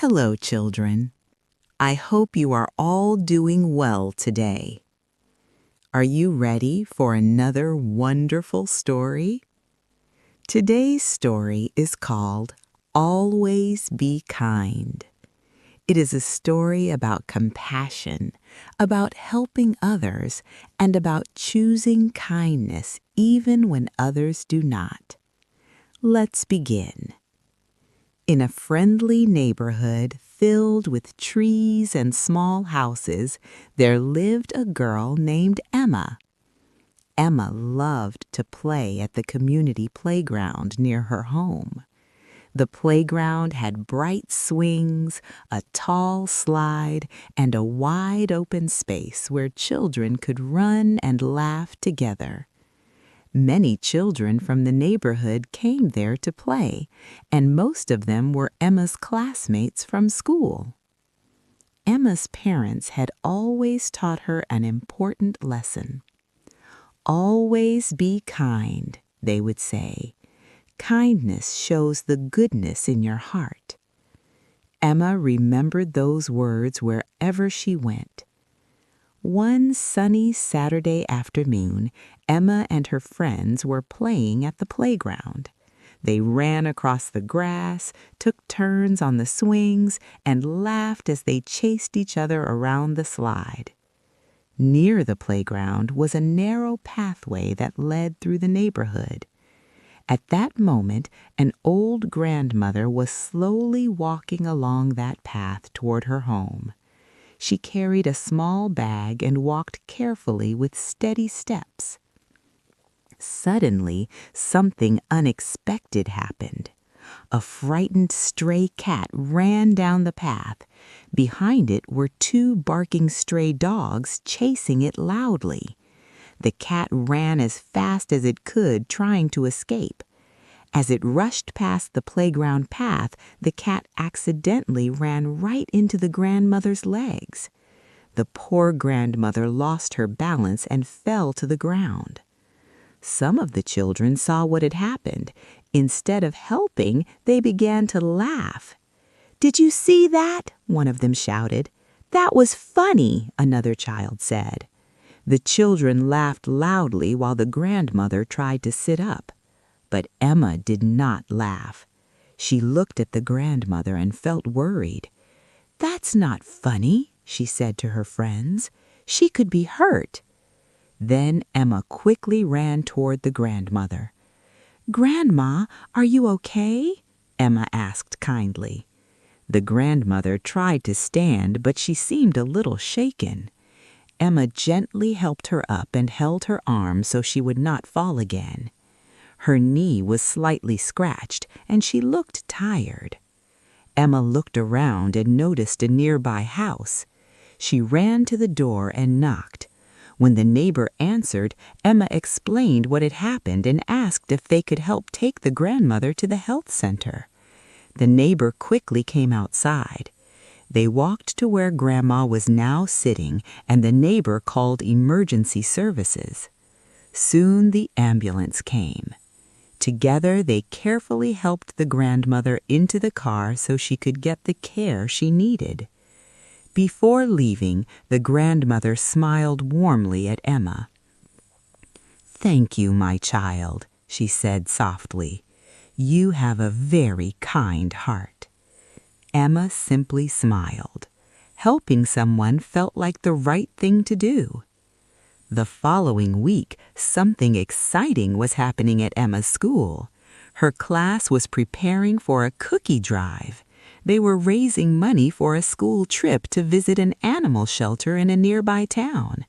Hello, children. I hope you are all doing well today. Are you ready for another wonderful story? Today's story is called Always Be Kind. It is a story about compassion, about helping others, and about choosing kindness even when others do not. Let's begin. In a friendly neighborhood filled with trees and small houses, there lived a girl named Emma. Emma loved to play at the community playground near her home. The playground had bright swings, a tall slide, and a wide open space where children could run and laugh together. Many children from the neighborhood came there to play, and most of them were Emma's classmates from school. Emma's parents had always taught her an important lesson. Always be kind, they would say. Kindness shows the goodness in your heart. Emma remembered those words wherever she went. One sunny Saturday afternoon, Emma and her friends were playing at the playground. They ran across the grass, took turns on the swings, and laughed as they chased each other around the slide. Near the playground was a narrow pathway that led through the neighborhood. At that moment, an old grandmother was slowly walking along that path toward her home. She carried a small bag and walked carefully with steady steps. Suddenly, something unexpected happened. A frightened stray cat ran down the path. Behind it were two barking stray dogs chasing it loudly. The cat ran as fast as it could, trying to escape. As it rushed past the playground path, the cat accidentally ran right into the grandmother's legs. The poor grandmother lost her balance and fell to the ground. Some of the children saw what had happened. Instead of helping, they began to laugh. "Did you see that?" one of them shouted. "That was funny," another child said. The children laughed loudly while the grandmother tried to sit up. But Emma did not laugh. She looked at the grandmother and felt worried. "That's not funny," she said to her friends. "She could be hurt." Then Emma quickly ran toward the grandmother. "Grandma, are you okay?" Emma asked kindly. The grandmother tried to stand, but she seemed a little shaken. Emma gently helped her up and held her arm so she would not fall again. Her knee was slightly scratched, and she looked tired. Emma looked around and noticed a nearby house. She ran to the door and knocked. When the neighbor answered, Emma explained what had happened and asked if they could help take the grandmother to the health center. The neighbor quickly came outside. They walked to where Grandma was now sitting, and the neighbor called emergency services. Soon the ambulance came. Together, they carefully helped the grandmother into the car so she could get the care she needed. Before leaving, the grandmother smiled warmly at Emma. "Thank you, my child," she said softly. "You have a very kind heart." Emma simply smiled. Helping someone felt like the right thing to do. The following week, something exciting was happening at Emma's school. Her class was preparing for a cookie drive. They were raising money for a school trip to visit an animal shelter in a nearby town.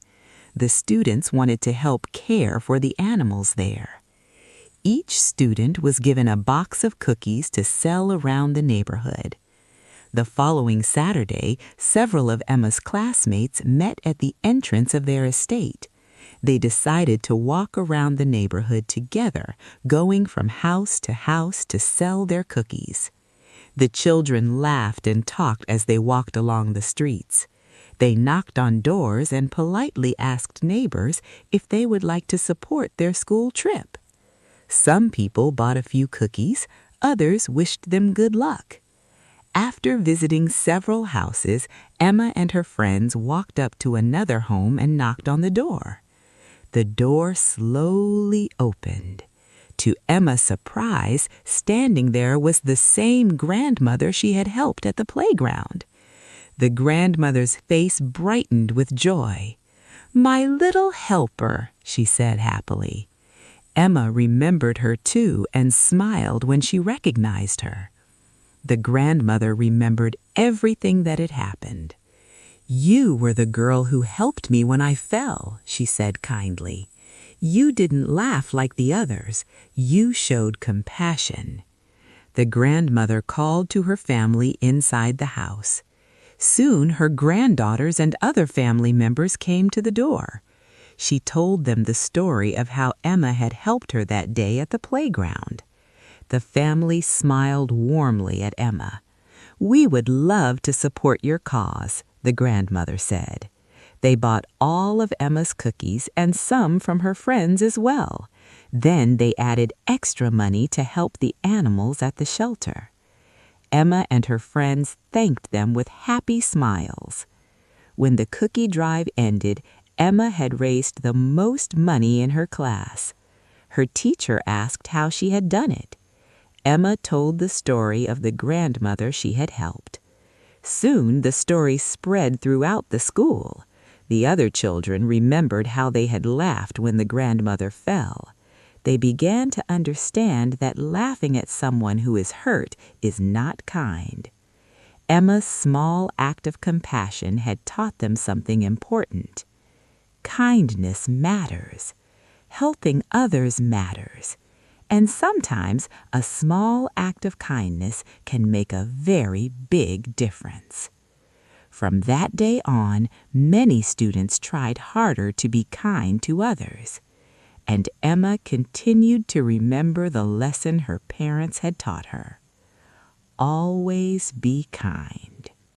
The students wanted to help care for the animals there. Each student was given a box of cookies to sell around the neighborhood. The following Saturday, several of Emma's classmates met at the entrance of their estate. They decided to walk around the neighborhood together, going from house to sell their cookies. The children laughed and talked as they walked along the streets. They knocked on doors and politely asked neighbors if they would like to support their school trip. Some people bought a few cookies, others wished them good luck. After visiting several houses, Emma and her friends walked up to another home and knocked on the door. The door slowly opened. To Emma's surprise, standing there was the same grandmother she had helped at the playground. The grandmother's face brightened with joy. "My little helper," she said happily. Emma remembered her too and smiled when she recognized her. The grandmother remembered everything that had happened. "You were the girl who helped me when I fell," she said kindly. "You didn't laugh like the others. You showed compassion." The grandmother called to her family inside the house. Soon her granddaughters and other family members came to the door. She told them the story of how Emma had helped her that day at the playground. The family smiled warmly at Emma. "We would love to support your cause," the grandmother said. They bought all of Emma's cookies and some from her friends as well. Then they added extra money to help the animals at the shelter. Emma and her friends thanked them with happy smiles. When the cookie drive ended, Emma had raised the most money in her class. Her teacher asked how she had done it. Emma told the story of the grandmother she had helped. Soon the story spread throughout the school. The other children remembered how they had laughed when the grandmother fell. They began to understand that laughing at someone who is hurt is not kind. Emma's small act of compassion had taught them something important. Kindness matters. Helping others matters. And sometimes a small act of kindness can make a very big difference. From that day on, many students tried harder to be kind to others. And Emma continued to remember the lesson her parents had taught her. Always be kind.